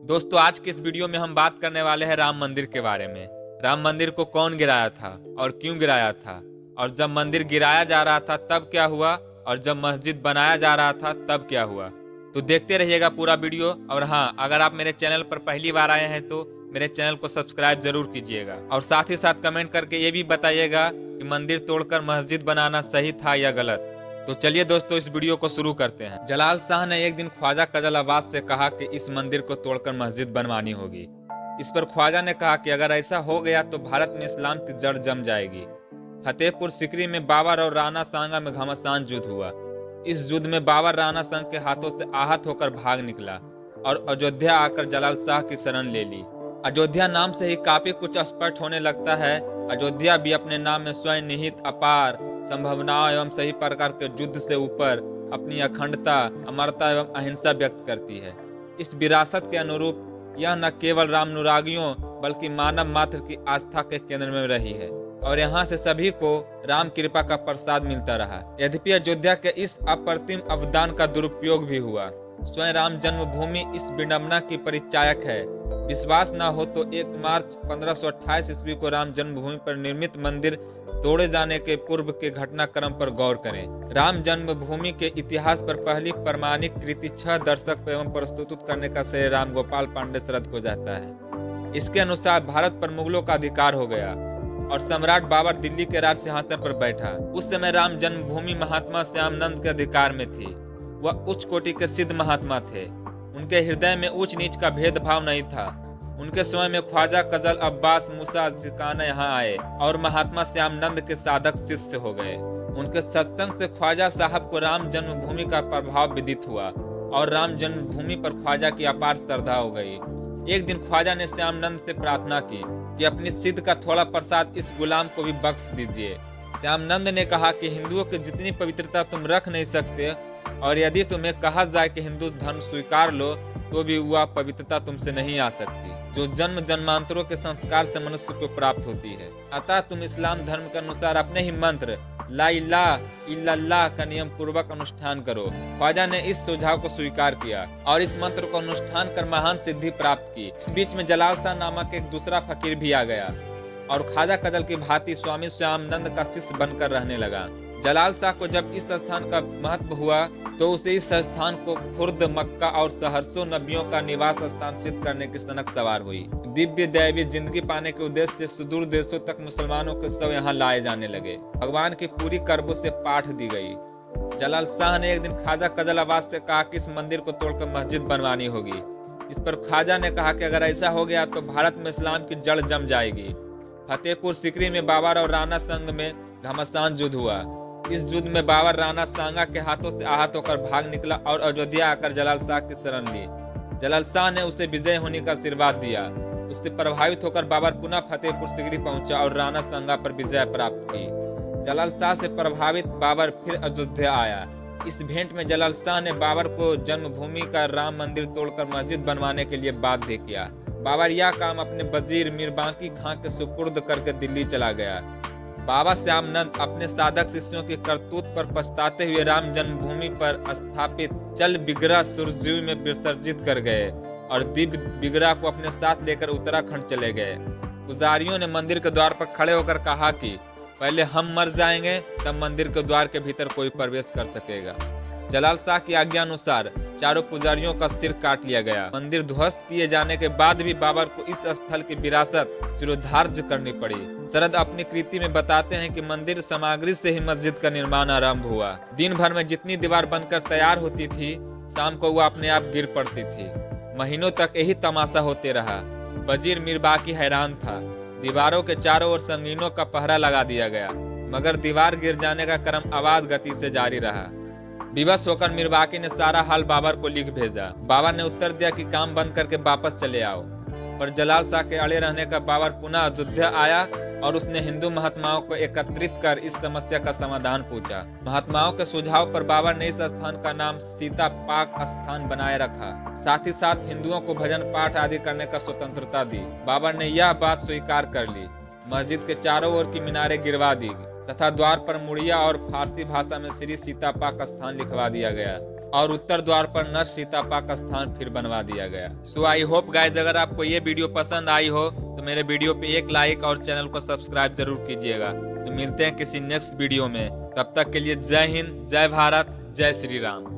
दोस्तों, आज के इस वीडियो में हम बात करने वाले हैं राम मंदिर के बारे में। राम मंदिर को कौन गिराया था और क्यों गिराया था, और जब मंदिर गिराया जा रहा था तब क्या हुआ, और जब मस्जिद बनाया जा रहा था तब क्या हुआ। तो देखते रहिएगा पूरा वीडियो। और हाँ, अगर आप मेरे चैनल पर पहली बार आए हैं तो मेरे चैनल को सब्सक्राइब जरूर कीजिएगा, और साथ ही साथ कमेंट करके ये भी बताइएगा कि मंदिर तोड़कर मस्जिद बनाना सही था या गलत। तो चलिए दोस्तों, इस वीडियो को शुरू करते हैं। जलाल शाह ने एक दिन ख्वाजा कजल अब्बास से कहा कि इस मंदिर को तोड़कर मस्जिद बनवानी होगी। इस पर ख्वाजा ने कहा कि अगर ऐसा हो गया तो भारत में इस्लाम की जड़ जम जाएगी। फतेहपुर सिकरी में बाबर और राणा सांगा में घमासान युद्ध हुआ। इस युद्ध में बाबर राणा संग के हाथों से आहत होकर भाग निकला और अयोध्या आकर जलाल शाह की शरण ले ली। अयोध्या नाम से ही काफी कुछ स्पष्ट होने लगता है। अयोध्या भी अपने नाम में स्वयं निहित अपार संभावनाओं एवं सही प्रकार के युद्ध से ऊपर अपनी अखंडता, अमरता एवं अहिंसा व्यक्त करती है। इस विरासत के अनुरूप यह न केवल रामानुरागियों बल्कि मानव मात्र की आस्था के केंद्र में रही है, और यहाँ से सभी को राम कृपा का प्रसाद मिलता रहा। यद्यपि अयोध्या के इस अप्रतिम अवदान का दुरुपयोग भी हुआ। स्वयं राम जन्मभूमि इस विडंबना की परिचायक है। विश्वास न हो तो 1 मार्च 1528 ईस्वी को राम जन्मभूमि पर निर्मित मंदिर तोड़े जाने के पूर्व के घटनाक्रम पर गौर करें। राम जन्मभूमि के इतिहास पर पहली प्रमाणिक कृति 6 दशक एवं प्रस्तुत करने का श्रेय राम गोपाल पांडे शरद को जाता है। इसके अनुसार भारत पर मुगलों का अधिकार हो गया और सम्राट बाबर दिल्ली के राज सिंहासन पर बैठा। उस समय राम जन्मभूमि महात्मा श्यामनंद के अधिकार में थी। वह उच्च कोटि के सिद्ध महात्मा थे। उनके हृदय में ऊंच नीच का भेदभाव नहीं था। उनके समय में ख्वाजा कजल अब्बास मूसा जिकाना यहाँ आए और महात्मा श्यामनंद के साधक शिष्य हो गए। उनके सत्संग से ख्वाजा साहब को राम जन्मभूमि का प्रभाव विदित हुआ और राम जन्मभूमि पर ख्वाजा की अपार श्रद्धा हो गई। एक दिन ख्वाजा ने श्यामनंद से प्रार्थना की कि अपनी सिद्ध का थोड़ा प्रसाद इस गुलाम को भी बख्श दीजिए। श्यामनंद ने कहा कि हिंदुओं की जितनी पवित्रता तुम रख नहीं सकते, और यदि तुम्हें कहा जाए कि हिंदू धर्म स्वीकार लो तो भी वह पवित्रता तुमसे नहीं आ सकती जो जन्म जन्मांतरों के संस्कार से मनुष्य को प्राप्त होती है। अतः तुम इस्लाम धर्म के अनुसार अपने ही मंत्र ला इलाहा इल्लल्लाह का नियम पूर्वक अनुष्ठान करो। ख्वाजा ने इस सुझाव को स्वीकार किया और इस मंत्र को अनुष्ठान कर महान सिद्धि प्राप्त की। इस बीच में जलाल शाह नामक एक दूसरा फकीर भी आ गया और ख्वाजा कजल की भांति स्वामी श्यामनंद का शिष्य बनकर रहने लगा। जलाल शाह को जब इस स्थान का महत्व हुआ तो उसे इस स्थान को खुर्द, मक्का और सहरसों नबियों का निवास स्थान सिद्ध करने की सनक सवार हुई। दिव्य दैवी जिंदगी पाने के उद्देश्य से सुदूर देशों तक मुसलमानों के शव यहाँ लाए जाने लगे। भगवान की पूरी करबों से पाठ दी गई। जलाल शाह ने एक दिन ख्वाजा कजल अब्बास से कहा कि इस मंदिर को तोड़कर मस्जिद बनवानी होगी। इस पर ख्वाजा ने कहा कि अगर ऐसा हो गया तो भारत में इस्लाम की जड़ जम जाएगी। फतेहपुर सिकरी में बाबर और राणा संग में घमासान युद्ध हुआ। इस युद्ध में बाबर राणा सांगा के हाथों से आहत होकर भाग निकला और अयोध्या आकर जलाल शाह की शरण ली। जलाल शाह ने उसे विजय होने का आशीर्वाद दिया। उससे प्रभावित होकर बाबर पुनः फतेहपुर सिकरी पहुंचा और राणा सांगा पर विजय प्राप्त की। जलाल शाह से प्रभावित बाबर फिर अयोध्या आया। इस भेंट में जलाल शाह ने बाबर को जन्मभूमि का राम मंदिर तोड़कर मस्जिद बनवाने के लिए बाध्य किया। बाबर यह काम अपने वजीर मीर बांकी खां के सुपुर्द करके दिल्ली चला गया। बाबा श्यामनंद अपने साधक शिष्यों की करतूत पर पछताते हुए राम जन्मभूमि पर स्थापित चल बिगड़ा सुरजीव में विसर्जित कर गए और दिव्य बिगड़ा को अपने साथ लेकर उत्तराखंड चले गए। पुजारियों ने मंदिर के द्वार पर खड़े होकर कहा कि पहले हम मर जाएंगे तब मंदिर के द्वार के भीतर कोई प्रवेश कर सकेगा। जलाल शाह की आज्ञा अनुसार चारों पुजारियों का सिर काट लिया गया। मंदिर ध्वस्त किए जाने के बाद भी बाबर को इस स्थल की विरासत सिरोधार्य करनी पड़ी। शरद अपनी कृति में बताते हैं कि मंदिर सामग्री से ही मस्जिद का निर्माण आरंभ हुआ। दिन भर में जितनी दीवार बनकर तैयार होती थी, शाम को वह अपने आप गिर पड़ती थी। महीनों तक यही तमाशा होते रहा। वजीर मीर बांकी हैरान था। दीवारों के चारों ओर संगीनों का पहरा लगा दिया गया, मगर दीवार गिर जाने का क्रम अबाध गति से जारी रहा। विवश होकर मीर बांकी ने सारा हाल बाबर को लिख भेजा। बाबर ने उत्तर दिया कि काम बंद करके वापस चले आओ। पर जलाल शाह के अड़े रहने का बाबर पुनः अयोध्या आया और उसने हिंदू महात्माओं को एकत्रित कर इस समस्या का समाधान पूछा। महात्माओं के सुझाव पर बाबर ने इस स्थान का नाम सीता पाक स्थान बनाए रखा। साथ ही साथ हिंदुओं को भजन पाठ आदि करने का स्वतंत्रता दी। बाबर ने यह बात स्वीकार कर ली। मस्जिद के चारों ओर की मीनारें गिरवा दी तथा द्वार पर मुड़िया और फारसी भाषा में श्री सीता पाक स्थान लिखवा दिया गया। और उत्तर द्वार पर नर सीतापा का स्थान फिर बनवा दिया गया। सो आई होप गाइज, अगर आपको ये वीडियो पसंद आई हो तो मेरे वीडियो पे एक लाइक और चैनल को सब्सक्राइब जरूर कीजिएगा। तो मिलते हैं किसी नेक्स्ट वीडियो में, तब तक के लिए जय हिंद, जय भारत, जय श्री राम।